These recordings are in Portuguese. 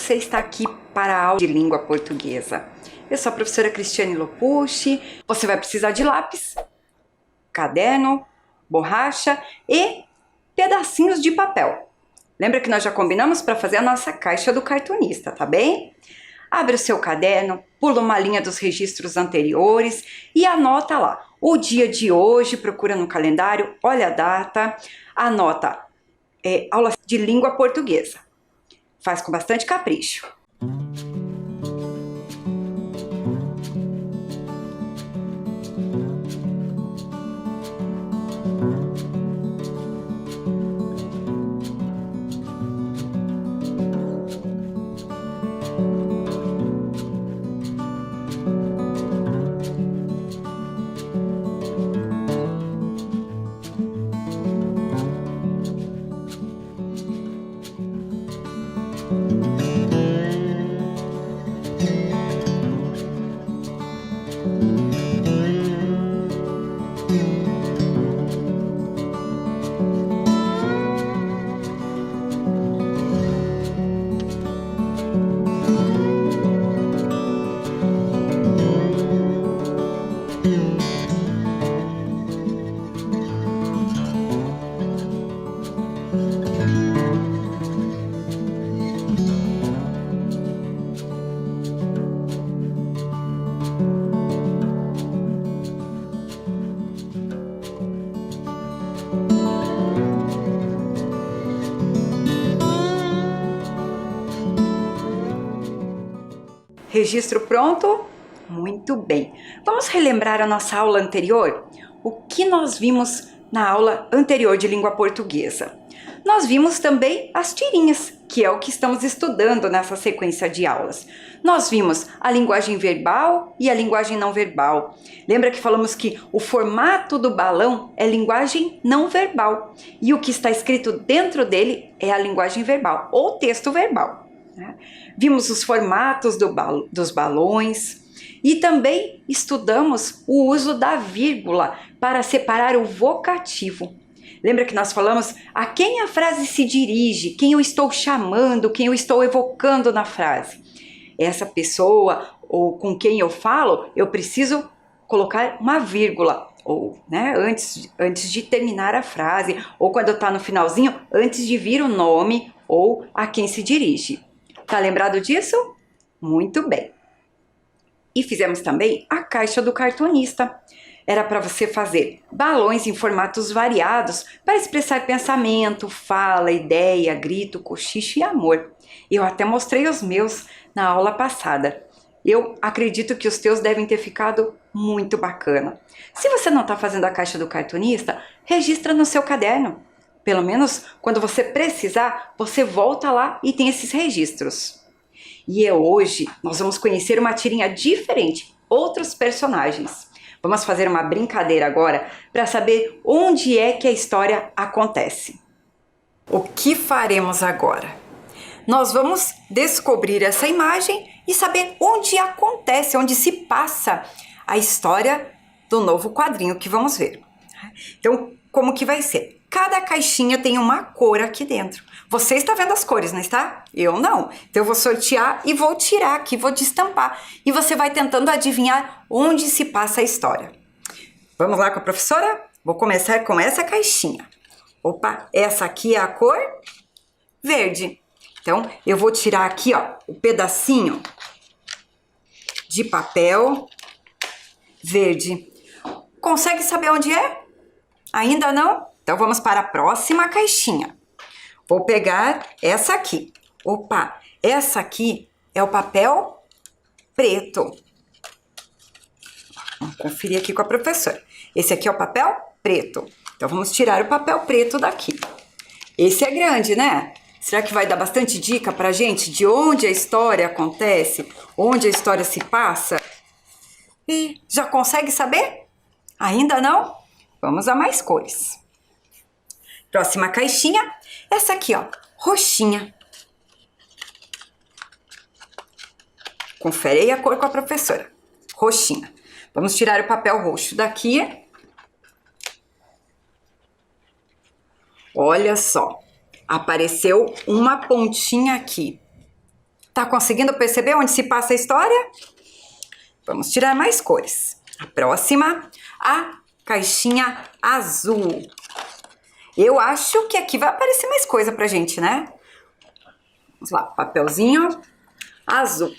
você está aqui para a aula de língua portuguesa. Eu sou a professora Cristiane Lopucci. Você vai precisar de lápis, caderno, borracha e pedacinhos de papel. Lembra que nós já combinamos para fazer a nossa caixa do cartunista, tá bem? Abre o seu caderno, pula uma linha dos registros anteriores e anota lá. O dia de hoje, procura no calendário, olha a data, anota aula de língua portuguesa. Faz com bastante capricho. Registro pronto? Muito bem. Vamos relembrar a nossa aula anterior? O que nós vimos na aula anterior de língua portuguesa? Nós vimos também as tirinhas, que é o que estamos estudando nessa sequência de aulas. Nós vimos a linguagem verbal e a linguagem não verbal. Lembra que falamos que o formato do balão é linguagem não verbal e o que está escrito dentro dele é a linguagem verbal ou texto verbal, né? Vimos os formatos dos balões e também estudamos o uso da vírgula para separar o vocativo. Lembra que nós falamos a quem a frase se dirige, quem eu estou chamando, quem eu estou evocando na frase. Essa pessoa ou com quem eu falo, eu preciso colocar uma vírgula, ou né, antes de terminar a frase, ou quando está no finalzinho, antes de vir o nome ou a quem se dirige. Tá lembrado disso? Muito bem. E fizemos também a caixa do cartunista. Era para você fazer balões em formatos variados para expressar pensamento, fala, ideia, grito, cochicho e amor. Eu até mostrei os meus na aula passada. Eu acredito que os teus devem ter ficado muito bacana. Se você não está fazendo a caixa do cartunista, registra no seu caderno. Pelo menos quando você precisar, você volta lá e tem esses registros. E hoje nós vamos conhecer uma tirinha diferente, outros personagens. Vamos fazer uma brincadeira agora para saber onde é que a história acontece. O que faremos agora? Nós vamos descobrir essa imagem e saber onde acontece, onde se passa a história do novo quadrinho que vamos ver. Então, como que vai ser? Cada caixinha tem uma cor aqui dentro. Você está vendo as cores, não está? Eu não. Então eu vou sortear e vou tirar aqui, vou destampar. E você vai tentando adivinhar onde se passa a história. Vamos lá com a professora? Vou começar com essa caixinha. Opa, essa aqui é a cor verde. Então eu vou tirar aqui, ó, o pedacinho de papel verde. Consegue saber onde é? Ainda não? Então vamos para a próxima caixinha. Vou pegar essa aqui. Opa, essa aqui é o papel preto. Vamos conferir aqui com a professora. Esse aqui é o papel preto. Então vamos tirar o papel preto daqui. Esse é grande, né? Será que vai dar bastante dica pra gente de onde a história acontece? Onde a história se passa? E já consegue saber? Ainda não? Vamos a mais cores. Próxima caixinha, essa aqui, ó, roxinha. Confere aí a cor com a professora. Roxinha. Vamos tirar o papel roxo daqui. Olha só, apareceu uma pontinha aqui. Tá conseguindo perceber onde se passa a história? Vamos tirar mais cores. A próxima, a caixinha azul. Eu acho que aqui vai aparecer mais coisa pra gente, né? Vamos lá, papelzinho azul.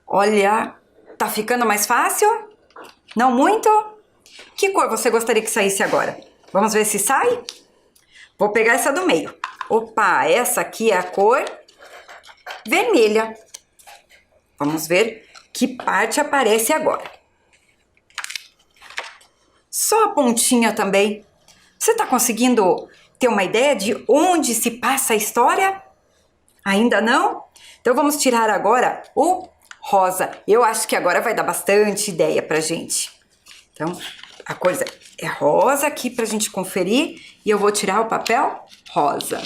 Olha, tá ficando mais fácil? Não muito? Que cor você gostaria que saísse agora? Vamos ver se sai? Vou pegar essa do meio. Opa, essa aqui é a cor vermelha. Vamos ver que parte aparece agora. Só a pontinha também. Você está conseguindo ter uma ideia de onde se passa a história? Ainda não? Então vamos tirar agora o rosa. Eu acho que agora vai dar bastante ideia pra gente. Então, a coisa é rosa aqui pra gente conferir. E eu vou tirar o papel rosa.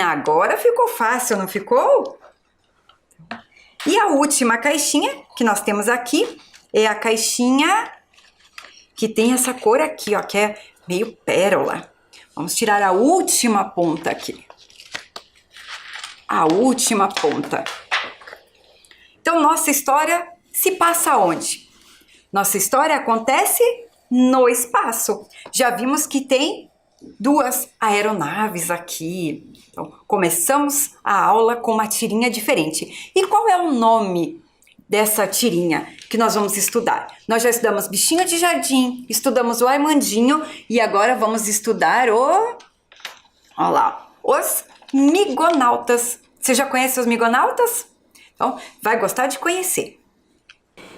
Agora ficou fácil, não ficou? E a última caixinha que nós temos aqui é a caixinha que tem essa cor aqui, ó, que é meio pérola. Vamos tirar a última ponta aqui. A última ponta. Então, nossa história se passa onde? Nossa história acontece no espaço. Já vimos que tem duas aeronaves aqui. Então, começamos a aula com uma tirinha diferente. E qual é o nome dessa tirinha que nós vamos estudar? Nós já estudamos Bichinho de Jardim, estudamos o Armandinho e agora vamos estudar olha lá, os Migonautas. Você já conhece os Migonautas? Então, vai gostar de conhecer.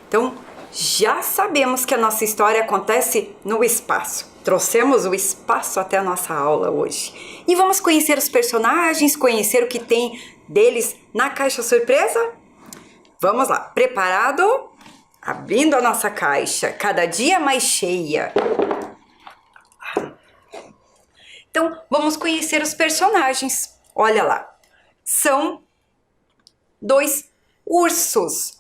Então, já sabemos que a nossa história acontece no espaço. Trouxemos o espaço até a nossa aula hoje. E vamos conhecer os personagens, conhecer o que tem deles na caixa surpresa? Vamos lá, preparado? Abrindo a nossa caixa, cada dia mais cheia. Então, vamos conhecer os personagens. Olha lá, são dois ursos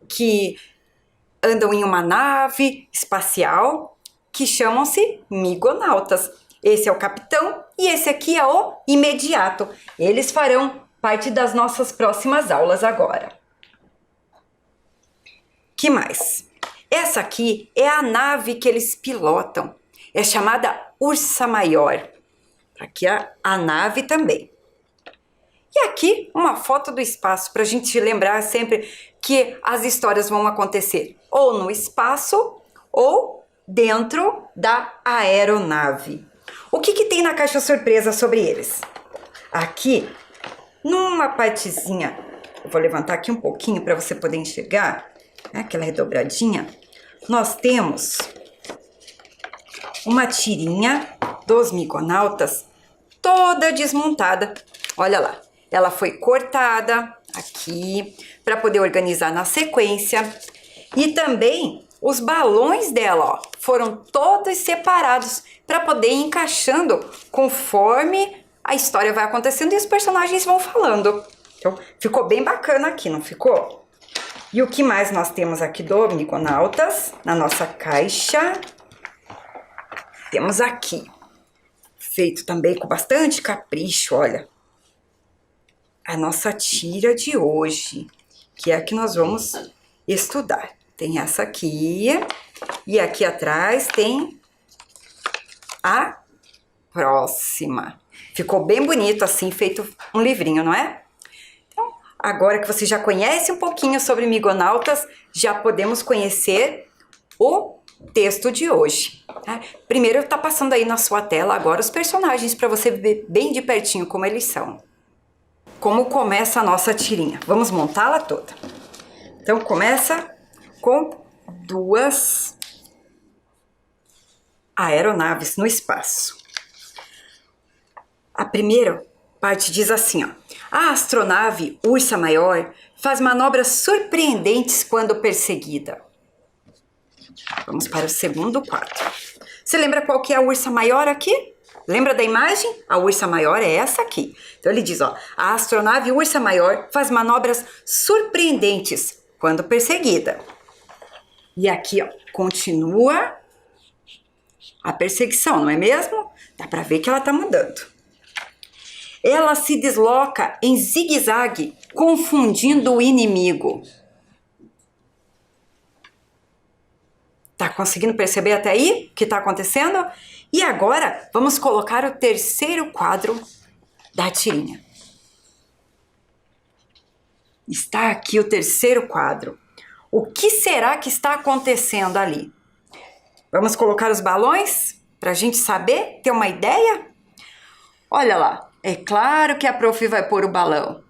que andam em uma nave espacial que chamam-se Migonautas. Esse é o capitão e esse aqui é o imediato. Eles farão parte das nossas próximas aulas agora. Que mais? Essa aqui é a nave que eles pilotam. É chamada Ursa Maior. Aqui a nave também. E aqui uma foto do espaço para a gente lembrar sempre que as histórias vão acontecer ou no espaço ou dentro da aeronave. O que tem na caixa surpresa sobre eles? Aqui, numa partezinha, eu vou levantar aqui um pouquinho para você poder enxergar, né, aquela redobradinha, nós temos uma tirinha dos Migonautas toda desmontada. Olha lá, ela foi cortada aqui para poder organizar na sequência. E também os balões dela, ó, foram todos separados para poder ir encaixando conforme a história vai acontecendo e os personagens vão falando. Então, ficou bem bacana aqui, não ficou? E o que mais nós temos aqui do Migonautas na nossa caixa? Temos aqui, feito também com bastante capricho, olha, a nossa tira de hoje, que é a que nós vamos estudar. Tem essa aqui, e aqui atrás tem a próxima. Ficou bem bonito assim, feito um livrinho, não é? Então, agora que você já conhece um pouquinho sobre Migonautas, já podemos conhecer o texto de hoje. Tá? Primeiro tá passando aí na sua tela agora os personagens para você ver bem de pertinho como eles são. Como começa a nossa tirinha. Vamos montá-la toda. Então começa com duas aeronaves no espaço. A primeira parte diz assim, ó: a astronave Ursa Maior faz manobras surpreendentes quando perseguida. Vamos para o segundo quadro. Você lembra qual que é a Ursa Maior aqui? Lembra da imagem? A Ursa Maior é essa aqui. Então ele diz, ó, a astronave Ursa Maior faz manobras surpreendentes quando perseguida. E aqui, ó, continua a perseguição, não é mesmo? Dá pra ver que ela tá mudando. Ela se desloca em zigue-zague, confundindo o inimigo. Tá conseguindo perceber até aí o que está acontecendo? E agora vamos colocar o terceiro quadro da tirinha. Está aqui o terceiro quadro. O que será que está acontecendo ali? Vamos colocar os balões para a gente saber, ter uma ideia? Olha lá, é claro que a prof vai pôr o balão,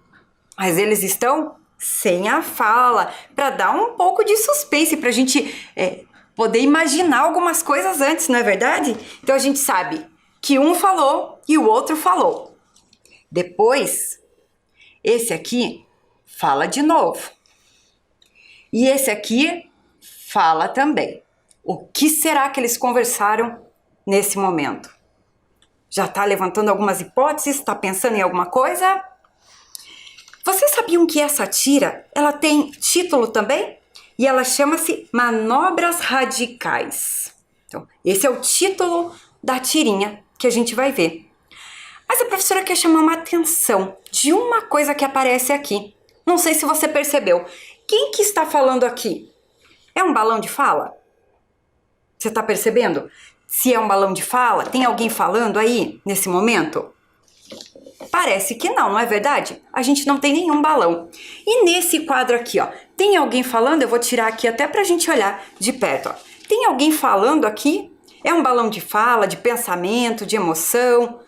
mas eles estão sem a fala, para dar um pouco de suspense, para a gente poder imaginar algumas coisas antes, não é verdade? Então a gente sabe que um falou e o outro falou. Depois, esse aqui fala de novo. E esse aqui fala também. O que será que eles conversaram nesse momento? Já está levantando algumas hipóteses? Está pensando em alguma coisa? Vocês sabiam que essa tira, ela tem título também? E ela chama-se Manobras Radicais. Então, esse é o título da tirinha que a gente vai ver. Mas a professora quer chamar uma atenção de uma coisa que aparece aqui. Não sei se você percebeu. Quem que está falando aqui? É um balão de fala? Você está percebendo? Se é um balão de fala, tem alguém falando aí nesse momento? Parece que não, não é verdade? A gente não tem nenhum balão. E nesse quadro aqui, ó, tem alguém falando? Eu vou tirar aqui até pra gente olhar de perto, ó. Tem alguém falando aqui? É um balão de fala, de pensamento, de emoção?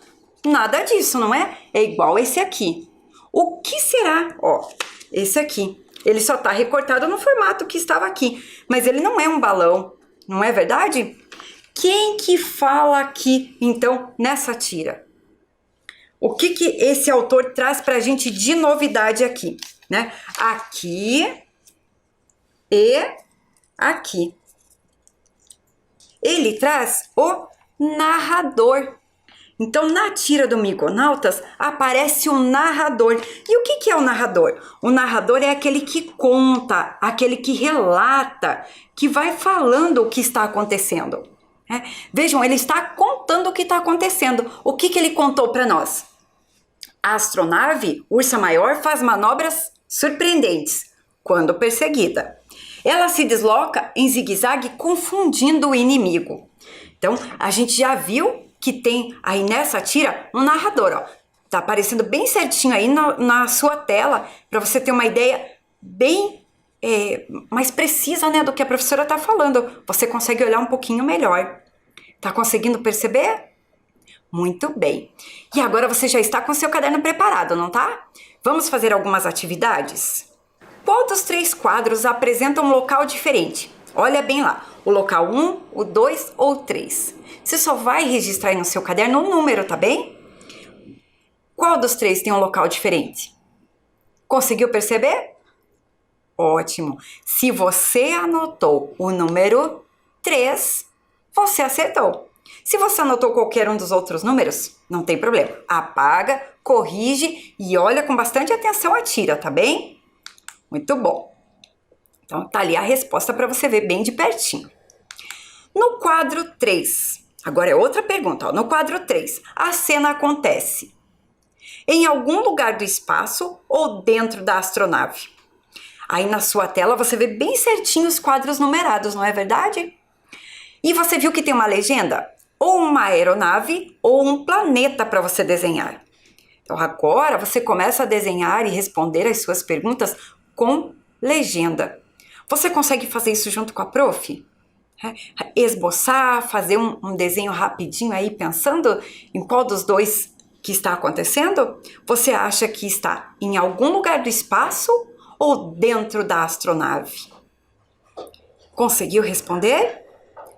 Nada disso, não é? É igual esse aqui. O que será? Ó, esse aqui. Ele só tá recortado no formato que estava aqui, mas ele não é um balão, não é verdade? Quem que fala aqui, então, nessa tira? O que que esse autor traz pra gente de novidade aqui, né? Aqui e aqui. Ele traz o narrador. Então, na tira do Miconautas, aparece o narrador. E o que que é o narrador? O narrador é aquele que conta, aquele que relata, que vai falando o que está acontecendo. Vejam, ele está contando o que está acontecendo. O que que ele contou para nós? A astronave Ursa Maior faz manobras surpreendentes quando perseguida. Ela se desloca em zigue-zague confundindo o inimigo. Então, a gente já viu que tem aí nessa tira um narrador, ó. Tá aparecendo bem certinho aí na sua tela, para você ter uma ideia bem mais precisa, né, do que a professora tá falando. Você consegue olhar um pouquinho melhor. Tá conseguindo perceber? Muito bem. E agora você já está com seu caderno preparado, não tá? Vamos fazer algumas atividades? Qual dos 3 quadros apresenta um local diferente? Olha bem lá, o local 1, o 2 ou o 3. Você só vai registrar aí no seu caderno um número, tá bem? Qual dos 3 tem um local diferente? Conseguiu perceber? Ótimo! Se você anotou o número 3, você acertou. Se você anotou qualquer um dos outros números, não tem problema. Apaga, corrige e olha com bastante atenção a tira, tá bem? Muito bom. Então, tá ali a resposta para você ver bem de pertinho. No quadro 3, agora é outra pergunta, ó. No quadro 3, a cena acontece em algum lugar do espaço ou dentro da astronave. Aí na sua tela você vê bem certinho os quadros numerados, não é verdade? E você viu que tem uma legenda? Ou uma aeronave ou um planeta para você desenhar. Então agora você começa a desenhar e responder as suas perguntas com legenda. Você consegue fazer isso junto com a prof? Esboçar, fazer um desenho rapidinho aí pensando em qual dos 2 que está acontecendo? Você acha que está em algum lugar do espaço ou dentro da astronave? Conseguiu responder?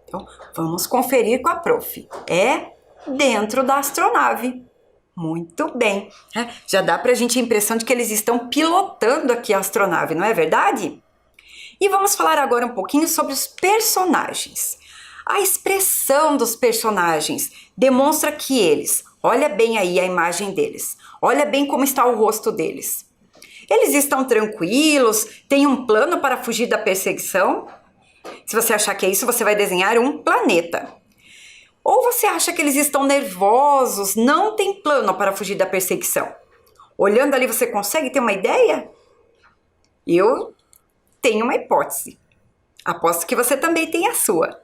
Então, vamos conferir com a prof. É dentro da astronave. Muito bem. Já dá pra gente a impressão de que eles estão pilotando aqui a astronave, não é verdade? E vamos falar agora um pouquinho sobre os personagens. A expressão dos personagens demonstra que eles, olha bem aí a imagem deles, olha bem como está o rosto deles. Eles estão tranquilos, têm um plano para fugir da perseguição? Se você achar que é isso, você vai desenhar um planeta. Ou você acha que eles estão nervosos, não tem plano para fugir da perseguição? Olhando ali, você consegue ter uma ideia? Eu tenho uma hipótese. Aposto que você também tem a sua.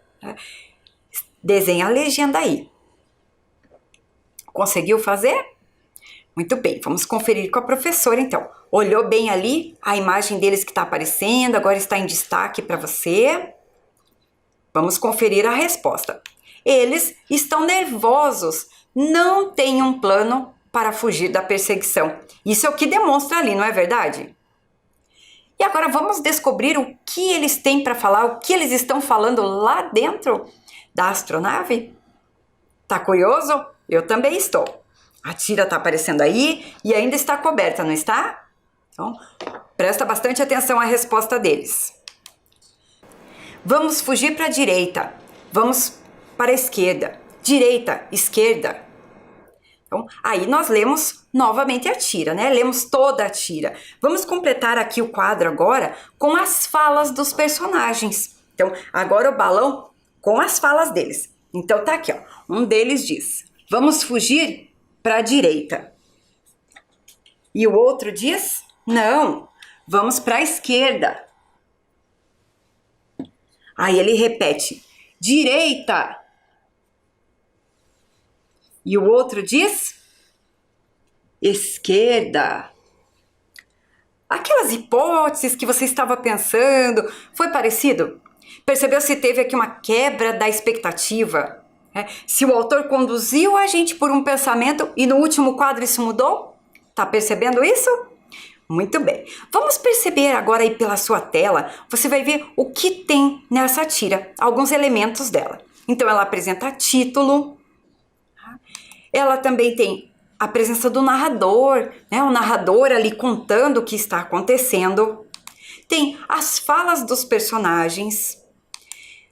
Desenha a legenda aí. Conseguiu fazer? Muito bem, vamos conferir com a professora então. Olhou bem ali a imagem deles que está aparecendo, agora está em destaque para você. Vamos conferir a resposta. Eles estão nervosos, não têm um plano para fugir da perseguição. Isso é o que demonstra ali, não é verdade? E agora vamos descobrir o que eles têm para falar, o que eles estão falando lá dentro da astronave? Tá curioso? Eu também estou. A tira está aparecendo aí e ainda está coberta, não está? Então, presta bastante atenção à resposta deles. Vamos fugir para a direita. Vamos para a esquerda. Direita, esquerda. Então, aí nós lemos novamente a tira, né? Lemos toda a tira. Vamos completar aqui o quadro agora com as falas dos personagens. Então, agora o balão com as falas deles. Então, tá aqui, ó. Um deles diz: vamos fugir para a direita. E o outro diz: não, vamos para a esquerda. Aí ele repete: direita. E o outro diz: esquerda. Aquelas hipóteses que você estava pensando, foi parecido? Percebeu se teve aqui uma quebra da expectativa? Se o autor conduziu a gente por um pensamento e no último quadro isso mudou? Tá percebendo isso? Muito bem. Vamos perceber agora aí pela sua tela, você vai ver o que tem nessa tira, alguns elementos dela. Então ela apresenta título, ela também tem a presença do narrador, né? O narrador ali contando o que está acontecendo. Tem as falas dos personagens,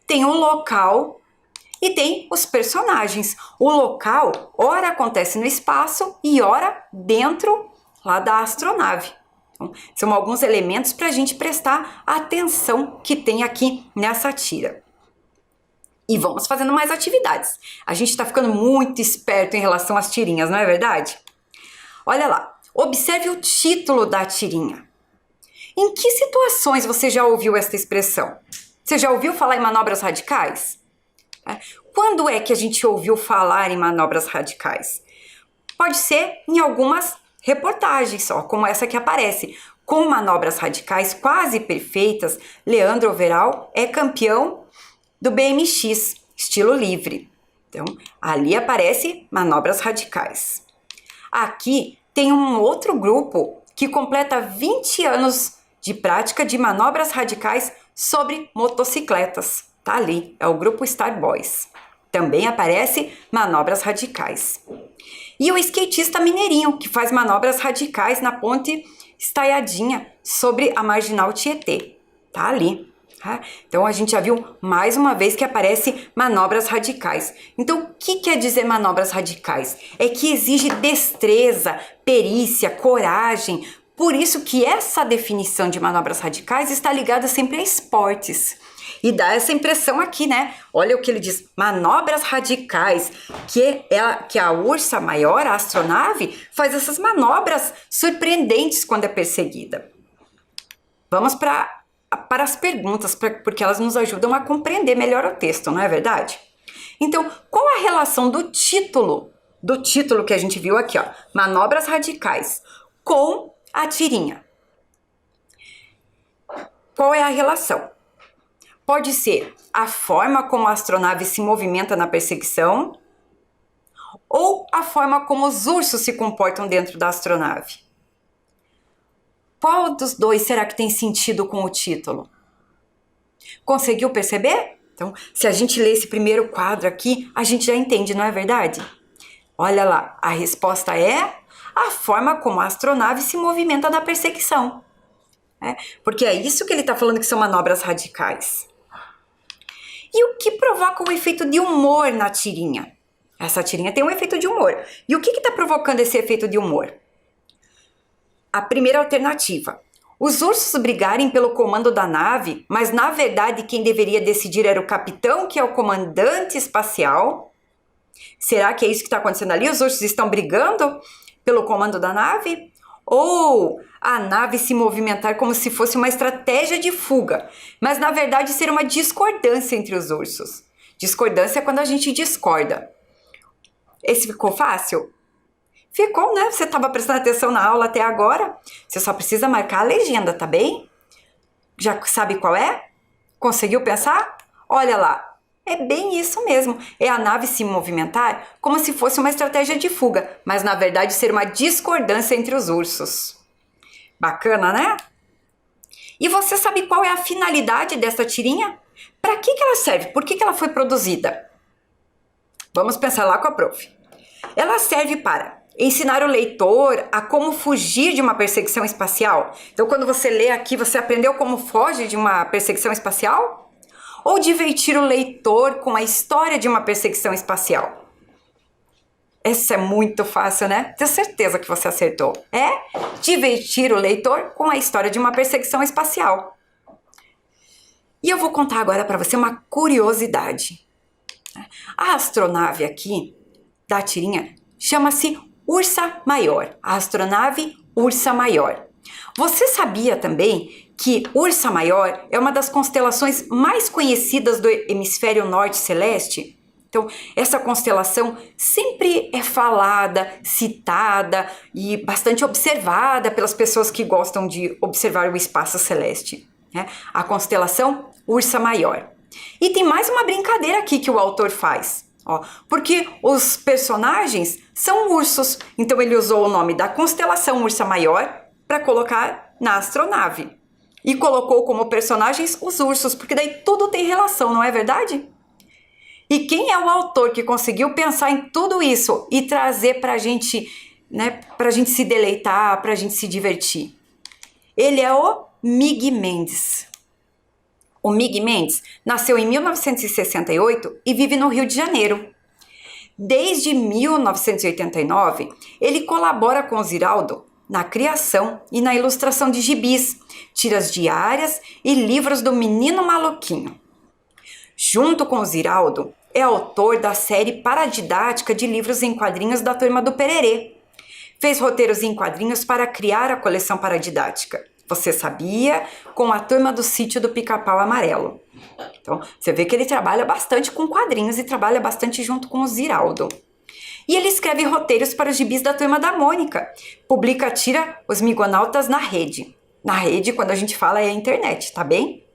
tem o local e tem os personagens. O local, ora acontece no espaço e ora dentro lá da astronave. Então, são alguns elementos para a gente prestar atenção que tem aqui nessa tira. E vamos fazendo mais atividades. A gente está ficando muito esperto em relação às tirinhas, não é verdade? Olha lá, observe o título da tirinha. Em que situações você já ouviu esta expressão? Você já ouviu falar em manobras radicais? Quando é que a gente ouviu falar em manobras radicais? Pode ser em algumas reportagens, ó, como essa que aparece. Com manobras radicais quase perfeitas, Leandro Overal é campeão do BMX, estilo livre. Então, ali aparece manobras radicais. Aqui tem um outro grupo que completa 20 anos de prática de manobras radicais sobre motocicletas. Tá ali, é o grupo Star Boys. Também aparece manobras radicais. E o skatista mineirinho, que faz manobras radicais na ponte estaiadinha sobre a Marginal Tietê. Tá ali. Tá? Então, a gente já viu mais uma vez que aparece manobras radicais. Então, o que quer dizer manobras radicais? É que exige destreza, perícia, coragem. Por isso que essa definição de manobras radicais está ligada sempre a esportes. E dá essa impressão aqui, né? Olha o que ele diz, manobras radicais, que a ursa maior, a astronave, faz essas manobras surpreendentes quando é perseguida. Vamos para as perguntas, porque elas nos ajudam a compreender melhor o texto, não é verdade? Então, qual a relação do título que a gente viu aqui, ó, manobras radicais, com a tirinha? Qual é a relação? Pode ser a forma como a astronave se movimenta na perseguição ou a forma como os ursos se comportam dentro da astronave. Qual dos dois será que tem sentido com o título? Conseguiu perceber? Então, se a gente ler esse primeiro quadro aqui, a gente já entende, não é verdade? Olha lá, a resposta é a forma como a astronave se movimenta na perseguição. Porque é isso que ele está falando que são manobras radicais. E o que provoca o efeito de humor na tirinha? Essa tirinha tem um efeito de humor. E o que está provocando esse efeito de humor? A primeira alternativa. Os ursos brigarem pelo comando da nave, mas na verdade quem deveria decidir era o capitão, que é o comandante espacial. Será que é isso que está acontecendo ali? Os ursos estão brigando pelo comando da nave? Ou a nave se movimentar como se fosse uma estratégia de fuga, mas na verdade ser uma discordância entre os ursos. Discordância é quando a gente discorda. Esse ficou fácil? Ficou, né? Você estava prestando atenção na aula até agora? Você só precisa marcar a legenda, tá bem? Já sabe qual é? Conseguiu pensar? Olha lá. É bem isso mesmo, é a nave se movimentar como se fosse uma estratégia de fuga, mas na verdade ser uma discordância entre os ursos. Bacana, né? E você sabe qual é a finalidade dessa tirinha? Para que ela serve? Por que ela foi produzida? Vamos pensar lá com a prof. Ela serve para ensinar o leitor a como fugir de uma perseguição espacial. Então, quando você lê aqui, você aprendeu como foge de uma perseguição espacial? Ou divertir o leitor com a história de uma perseguição espacial? Essa é muito fácil, né? Tenho certeza que você acertou. É divertir o leitor com a história de uma perseguição espacial. E eu vou contar agora para você uma curiosidade. A astronave aqui da tirinha chama-se Ursa Maior. A astronave Ursa Maior. Você sabia também que Ursa Maior é uma das constelações mais conhecidas do hemisfério norte celeste? Então, essa constelação sempre é falada, citada e bastante observada pelas pessoas que gostam de observar o espaço celeste, né? A constelação Ursa Maior. E tem mais uma brincadeira aqui que o autor faz, ó, porque os personagens são ursos, então ele usou o nome da constelação Ursa Maior para colocar na astronave. E colocou como personagens os ursos, porque daí tudo tem relação, não é verdade? E quem é o autor que conseguiu pensar em tudo isso e trazer pra gente, né, pra gente se deleitar, pra gente se divertir? Ele é o Miguel Mendes. O Miguel Mendes nasceu em 1968 e vive no Rio de Janeiro. Desde 1989, ele colabora com o Ziraldo na criação e na ilustração de gibis, tiras diárias e livros do Menino Maluquinho. Junto com o Ziraldo, é autor da série paradidática de livros em quadrinhos da Turma do Pererê. Fez roteiros em quadrinhos para criar a coleção paradidática. Você sabia? Com a Turma do Sítio do Pica-Pau Amarelo. Então, você vê que ele trabalha bastante com quadrinhos e trabalha bastante junto com o Ziraldo. E ele escreve roteiros para os gibis da Turma da Mônica. Publica a tira Os Migonautas na Rede. Na rede, quando a gente fala, é a internet, tá bem?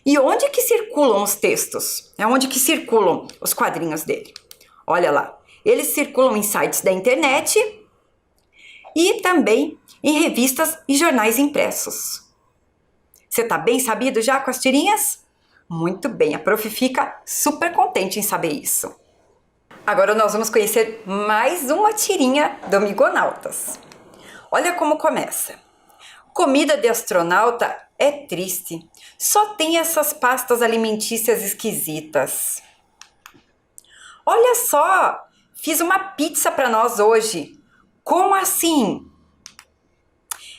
E onde que circulam os textos? É onde que circulam os quadrinhos dele? Olha lá, eles circulam em sites da internet e também em revistas e jornais impressos. Você tá bem sabido já com as tirinhas? Muito bem, a prof fica super contente em saber isso. Agora nós vamos conhecer mais uma tirinha do Migonautas. Olha como começa. Comida de astronauta é triste. Só tem essas pastas alimentícias esquisitas. Olha só, fiz uma pizza para nós hoje. Como assim?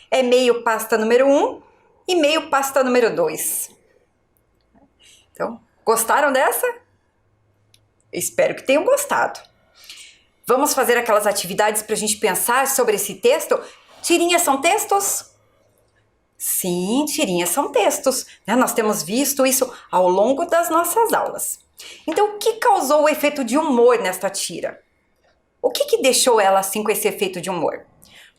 É meio pasta número 1 e meio pasta número 2. Então, gostaram dessa? Espero que tenham gostado. Vamos fazer aquelas atividades para a gente pensar sobre esse texto? Tirinhas são textos? Sim, tirinhas são textos, né? Nós temos visto isso ao longo das nossas aulas. Então, o que causou o efeito de humor nesta tira? O que deixou ela assim com esse efeito de humor?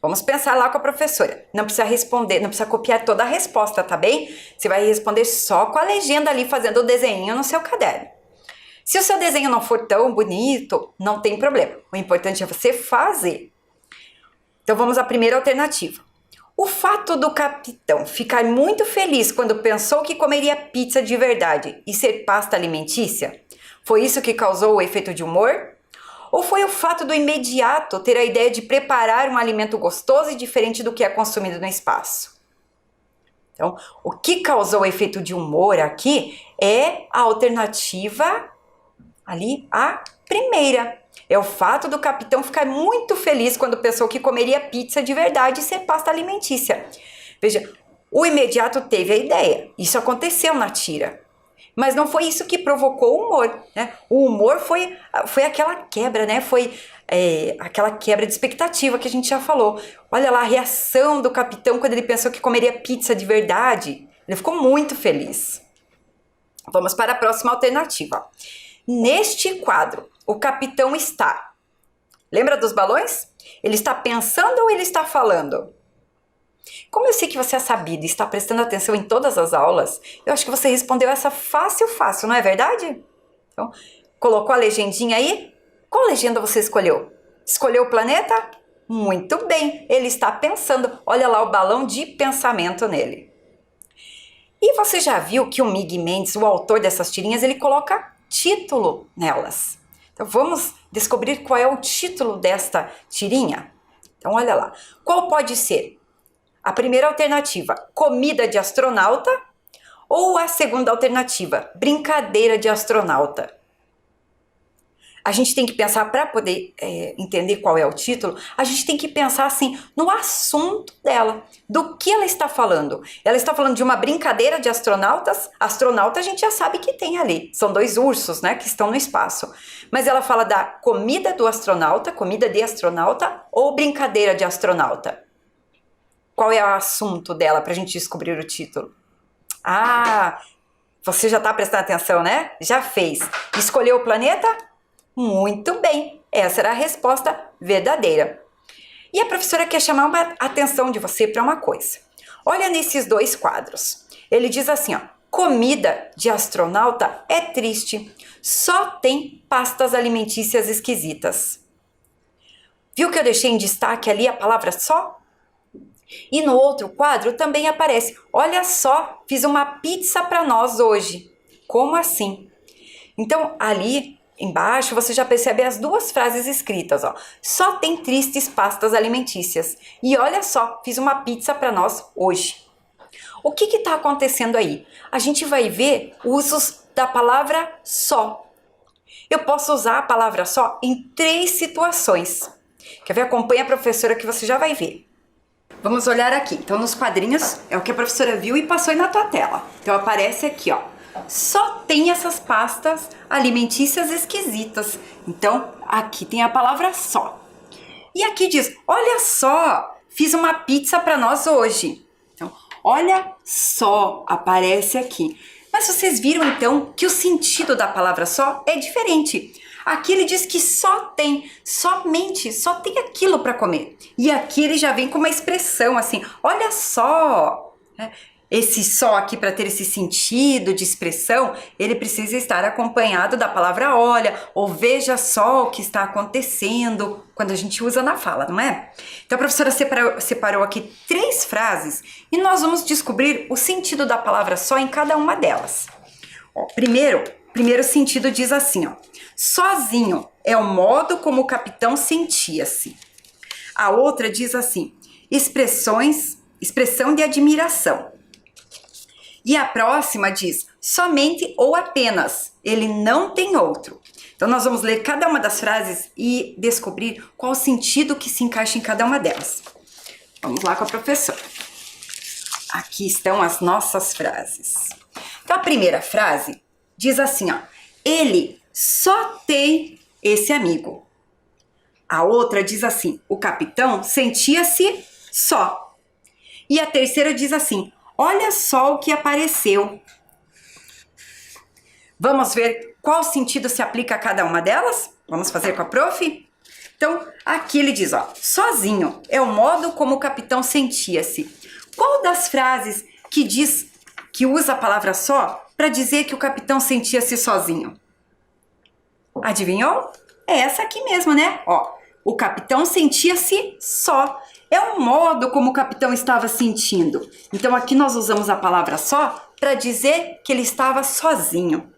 Vamos pensar lá com a professora. Não precisa responder, não precisa copiar toda a resposta, tá bem? Você vai responder só com a legenda ali, fazendo o desenho no seu caderno. Se o seu desenho não for tão bonito, não tem problema. O importante é você fazer. Então vamos à primeira alternativa. O fato do capitão ficar muito feliz quando pensou que comeria pizza de verdade e ser pasta alimentícia, foi isso que causou o efeito de humor? Ou foi o fato do imediato ter a ideia de preparar um alimento gostoso e diferente do que é consumido no espaço? Então, o que causou o efeito de humor aqui é a alternativa ali, a primeira. É o fato do capitão ficar muito feliz quando pensou que comeria pizza de verdade e ser pasta alimentícia. Veja, o imediato teve a ideia. Isso aconteceu na tira. Mas não foi isso que provocou o humor, né? O humor foi aquela quebra, né? Foi aquela quebra de expectativa que a gente já falou. Olha lá a reação do capitão quando ele pensou que comeria pizza de verdade. Ele ficou muito feliz. Vamos para a próxima alternativa. Neste quadro, o capitão está... Lembra dos balões? Ele está pensando ou ele está falando? Como eu sei que você é sabido e está prestando atenção em todas as aulas, eu acho que você respondeu essa fácil, não é verdade? Então, colocou a legendinha aí? Qual legenda você escolheu? Escolheu o planeta? Muito bem, ele está pensando. Olha lá o balão de pensamento nele. E você já viu que o Mig Mendes, o autor dessas tirinhas, ele coloca título nelas. Então vamos descobrir qual é o título desta tirinha? Então olha lá. Qual pode ser? A primeira alternativa, comida de astronauta, ou a segunda alternativa, brincadeira de astronauta? A gente tem que pensar, para poder entender qual é o título, a gente tem que pensar assim no assunto dela, do que ela está falando. Ela está falando de uma brincadeira de astronautas. Astronauta a gente já sabe que tem ali, são dois ursos, né, que estão no espaço. Mas ela fala da comida do astronauta, comida de astronauta, ou brincadeira de astronauta? Qual é o assunto dela para a gente descobrir o título? Ah, você já está prestando atenção, né? Já fez. Escolheu o planeta? Muito bem, essa era a resposta verdadeira. E a professora quer chamar a atenção de você para uma coisa. Olha nesses dois quadros. Ele diz assim, ó, comida de astronauta é triste, só tem pastas alimentícias esquisitas. Viu que eu deixei em destaque ali a palavra só? E no outro quadro também aparece, olha só, fiz uma pizza para nós hoje. Como assim? Então ali embaixo você já percebe as duas frases escritas, ó. Só tem tristes pastas alimentícias. E olha só, fiz uma pizza para nós hoje. O que está acontecendo aí? A gente vai ver usos da palavra só. Eu posso usar a palavra só em 3 situações. Quer ver? Acompanha a professora que você já vai ver. Vamos olhar aqui. Então, nos quadrinhos, é o que a professora viu e passou aí na tua tela. Então, aparece aqui, ó. Só tem essas pastas alimentícias esquisitas. Então, aqui tem a palavra só. E aqui diz, olha só, fiz uma pizza para nós hoje. Então, olha só, aparece aqui. Mas vocês viram, então, que o sentido da palavra só é diferente. Aqui ele diz que só tem, somente, só tem aquilo para comer. E aqui ele já vem com uma expressão assim, olha só, né? Esse só aqui, para ter esse sentido de expressão, ele precisa estar acompanhado da palavra olha, ou veja só o que está acontecendo, quando a gente usa na fala, não é? Então a professora separou aqui 3 frases e nós vamos descobrir o sentido da palavra só em cada uma delas. Ó, primeiro sentido diz assim, ó, sozinho é o modo como o capitão sentia-se. A outra diz assim, expressão de admiração. E a próxima diz, somente ou apenas, ele não tem outro. Então nós vamos ler cada uma das frases e descobrir qual o sentido que se encaixa em cada uma delas. Vamos lá com a professora. Aqui estão as nossas frases. Então a primeira frase diz assim, ó, ele só tem esse amigo. A outra diz assim, o capitão sentia-se só. E a terceira diz assim, olha só o que apareceu. Vamos ver qual sentido se aplica a cada uma delas? Vamos fazer com a prof? Então, aqui ele diz, ó, sozinho é o modo como o capitão sentia-se. Qual das frases que diz, que usa a palavra só para dizer que o capitão sentia-se sozinho? Adivinhou? É essa aqui mesmo, né? Ó, o capitão sentia-se só. É o modo como o capitão estava sentindo. Então aqui nós usamos a palavra só para dizer que ele estava sozinho.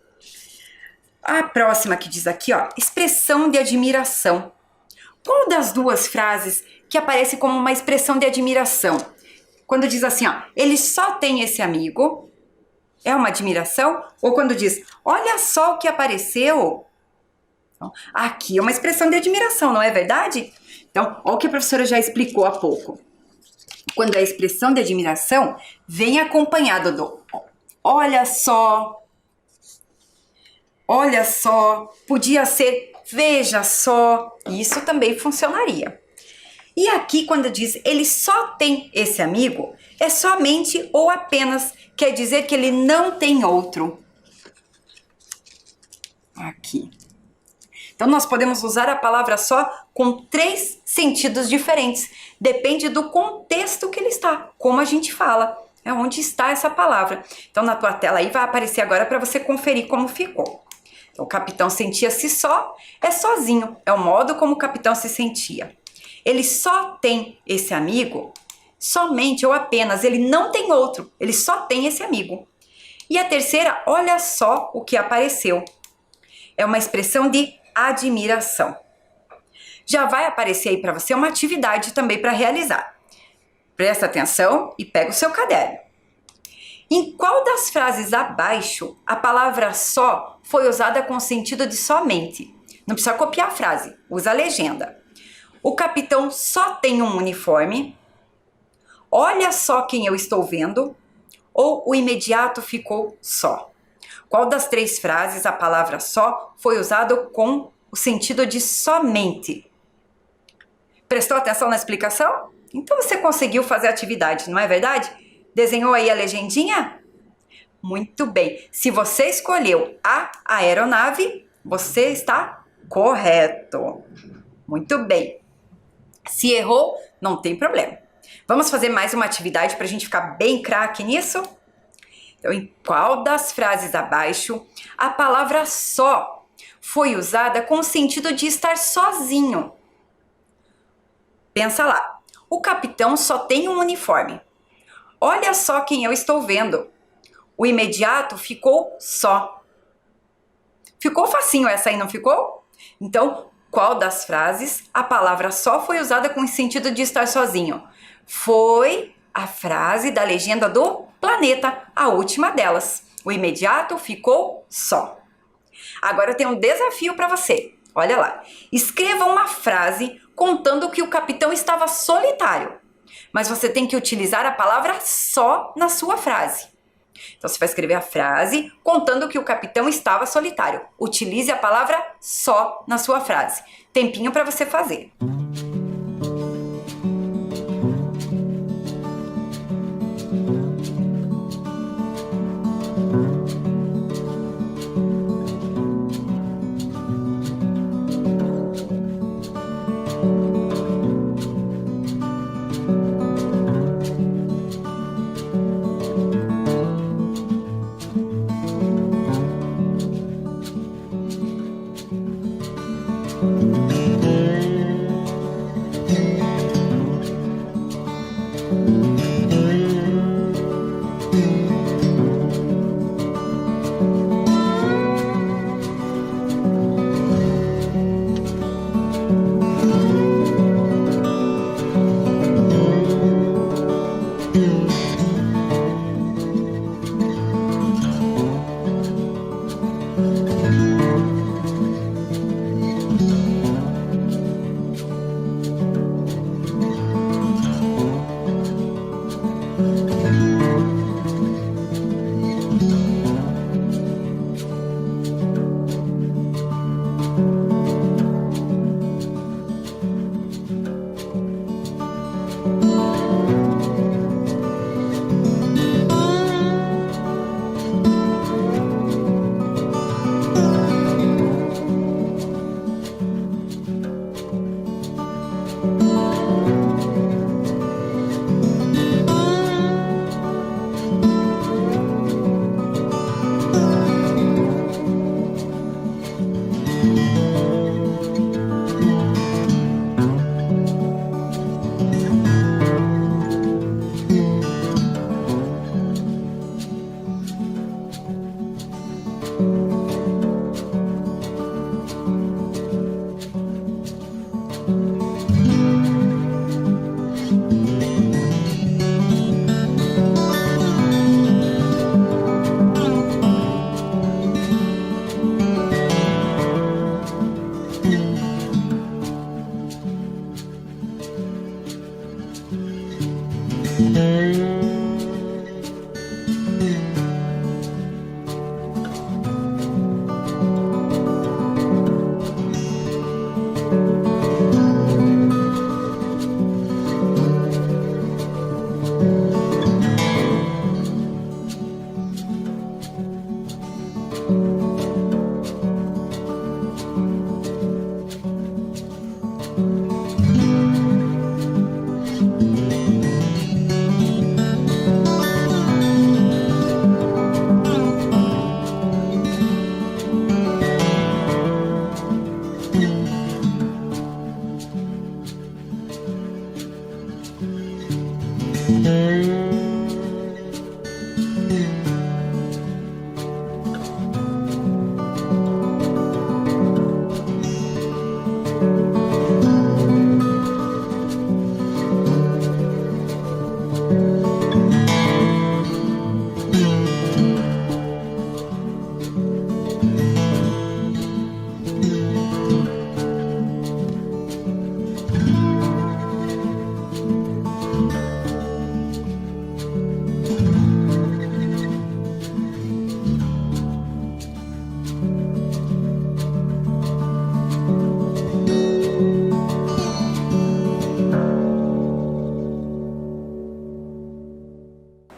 A próxima que diz aqui, ó, expressão de admiração. Qual das duas frases que aparece como uma expressão de admiração? Quando diz assim, ó, ele só tem esse amigo, é uma admiração? Ou quando diz, olha só o que apareceu? Então, aqui é uma expressão de admiração, não é verdade? Então, olha o que a professora já explicou há pouco. Quando a expressão de admiração vem acompanhado do olha só, olha só, podia ser veja só. Isso também funcionaria. E aqui, quando diz ele só tem esse amigo, é somente ou apenas, quer dizer que ele não tem outro. Aqui. Então, nós podemos usar a palavra só com 3 sentidos diferentes. Depende do contexto que ele está, como a gente fala, é onde está essa palavra. Então, na tua tela aí vai aparecer agora para você conferir como ficou. Então, o capitão sentia-se só, é sozinho, é o modo como o capitão se sentia. Ele só tem esse amigo, somente ou apenas, ele não tem outro, ele só tem esse amigo. E a terceira, olha só o que apareceu. É uma expressão de admiração. Já vai aparecer aí para você uma atividade também para realizar. Presta atenção e pega o seu caderno. Em qual das frases abaixo a palavra só foi usada com o sentido de somente? Não precisa copiar a frase, usa a legenda. O capitão só tem um uniforme. Olha só quem eu estou vendo. Ou o imediato ficou só. Qual das 3 frases a palavra só foi usada com o sentido de somente? Prestou atenção na explicação? Então você conseguiu fazer a atividade, não é verdade? Desenhou aí a legendinha? Muito bem. Se você escolheu a aeronave, você está correto. Muito bem. Se errou, não tem problema. Vamos fazer mais uma atividade para a gente ficar bem craque nisso? Então, em qual das frases abaixo a palavra só foi usada com o sentido de estar sozinho? Pensa lá. O capitão só tem um uniforme. Olha só quem eu estou vendo. O imediato ficou só. Ficou facinho essa aí, não ficou? Então, qual das frases a palavra só foi usada com o sentido de estar sozinho? Foi a frase da legenda do planeta, a última delas. O imediato ficou só. Agora eu tenho um desafio para você. Olha lá. Escreva uma frase contando que o capitão estava solitário. Mas você tem que utilizar a palavra só na sua frase. Então você vai escrever a frase contando que o capitão estava solitário. Utilize a palavra só na sua frase. Tempinho para você fazer.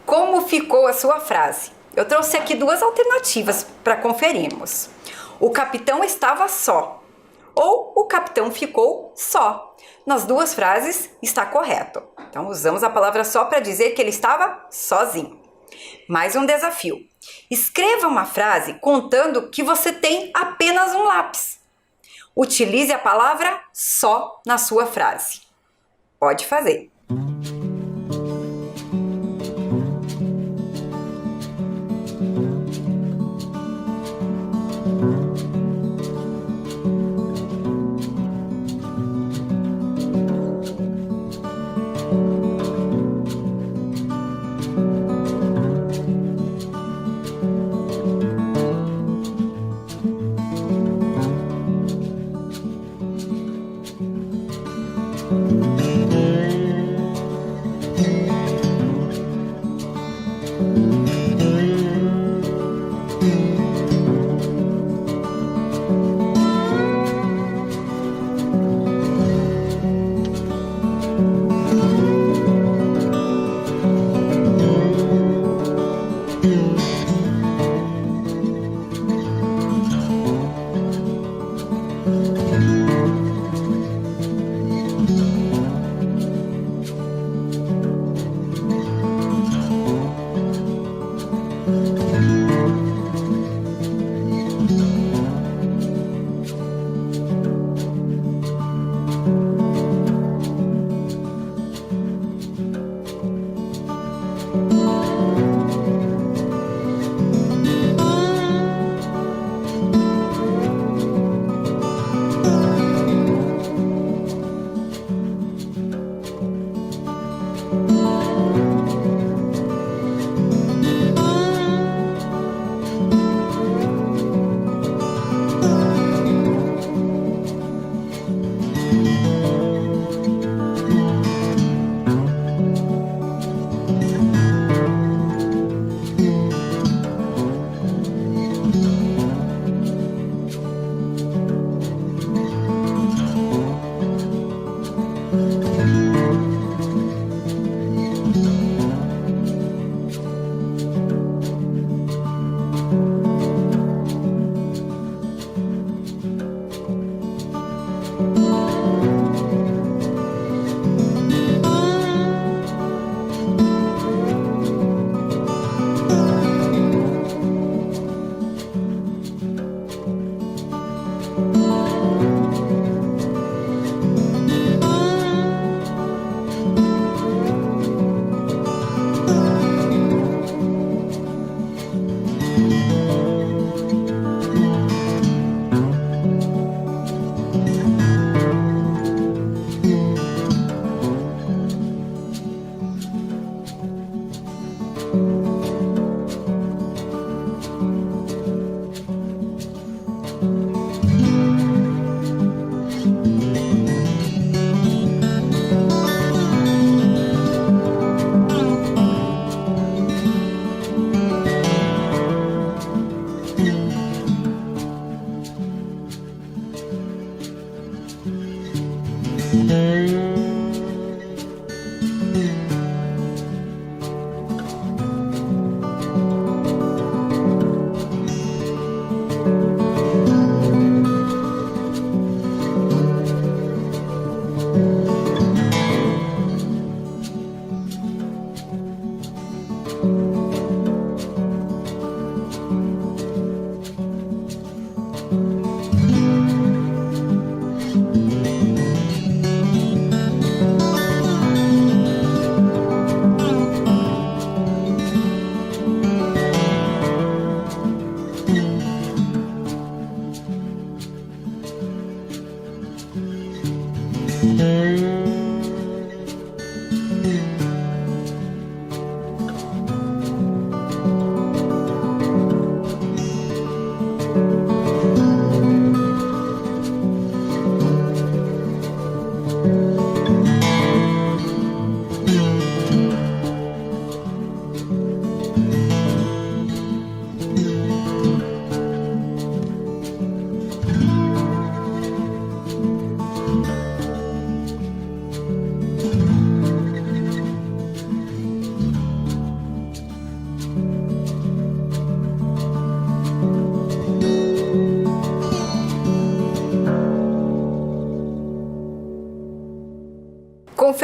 Como ficou a sua frase? Eu trouxe aqui duas alternativas para conferirmos. O capitão estava só, ou o capitão ficou só. Nas duas frases está correto. Então usamos a palavra só para dizer que ele estava sozinho. Mais um desafio. Escreva uma frase contando que você tem apenas um lápis. Utilize a palavra só na sua frase. Pode fazer.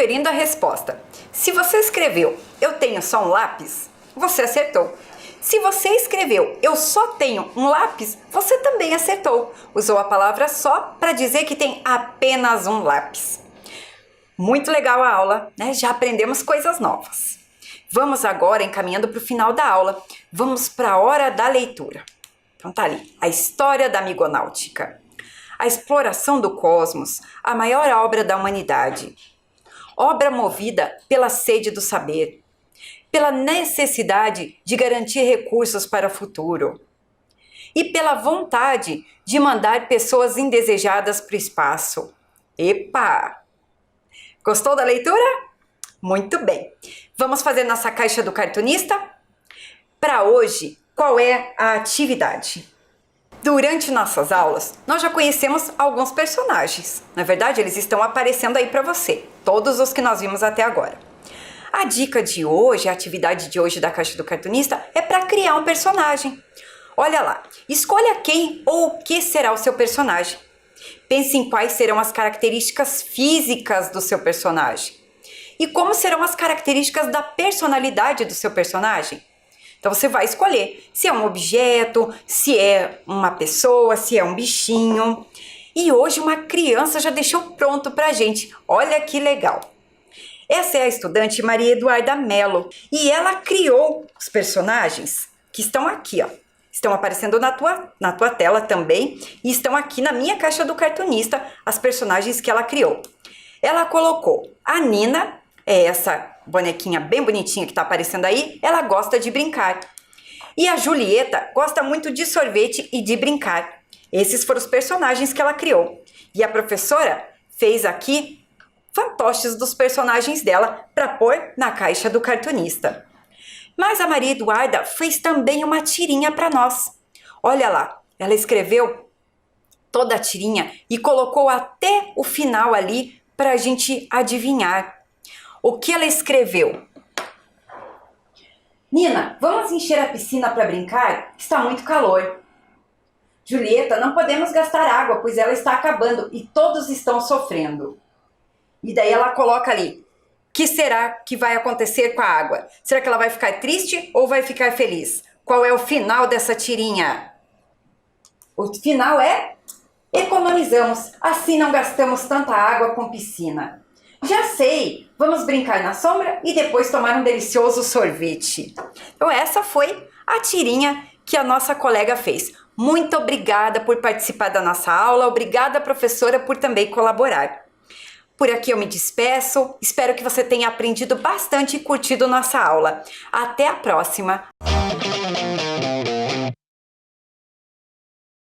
conferindo a resposta. Se você escreveu "eu tenho só um lápis", você acertou. Se você escreveu "eu só tenho um lápis", você também acertou. Usou a palavra só para dizer que tem apenas um lápis. Muito legal a aula, né? Já aprendemos coisas novas. Vamos agora encaminhando para o final da aula. Vamos para a hora da leitura. Então tá ali, a história da Amigonáutica. A exploração do cosmos, a maior obra da humanidade. Obra movida pela sede do saber, pela necessidade de garantir recursos para o futuro e pela vontade de mandar pessoas indesejadas para o espaço. Epa! Gostou da leitura? Muito bem. Vamos fazer nossa caixa do cartunista? Para hoje, qual é a atividade? Durante nossas aulas, nós já conhecemos alguns personagens. Na verdade, eles estão aparecendo aí para você, todos os que nós vimos até agora. A dica de hoje, a atividade de hoje da caixa do cartunista é para criar um personagem. Olha lá, escolha quem ou o que será o seu personagem. Pense em quais serão as características físicas do seu personagem. E como serão as características da personalidade do seu personagem. Então você vai escolher se é um objeto, se é uma pessoa, se é um bichinho. E hoje uma criança já deixou pronto pra gente. Olha que legal! Essa é a estudante Maria Eduarda Mello. E ela criou os personagens que estão aqui, ó. Estão aparecendo na tua tela também e estão aqui na minha caixa do cartunista, as personagens que ela criou. Ela colocou a Nina, é essa bonequinha bem bonitinha que está aparecendo aí, ela gosta de brincar. E a Julieta gosta muito de sorvete e de brincar. Esses foram os personagens que ela criou. E a professora fez aqui fantoches dos personagens dela para pôr na caixa do cartunista. Mas a Maria Eduarda fez também uma tirinha para nós. Olha lá, ela escreveu toda a tirinha e colocou até o final ali para a gente adivinhar. O que ela escreveu? Nina, vamos encher a piscina para brincar? Está muito calor. Julieta, não podemos gastar água, pois ela está acabando e todos estão sofrendo. E daí ela coloca ali. O que será que vai acontecer com a água? Será que ela vai ficar triste ou vai ficar feliz? Qual é o final dessa tirinha? O final é: economizamos, assim não gastamos tanta água com piscina. Já sei, vamos brincar na sombra e depois tomar um delicioso sorvete. Então essa foi a tirinha que a nossa colega fez. Muito obrigada por participar da nossa aula, obrigada professora por também colaborar. Por aqui eu me despeço, espero que você tenha aprendido bastante e curtido nossa aula. Até a próxima!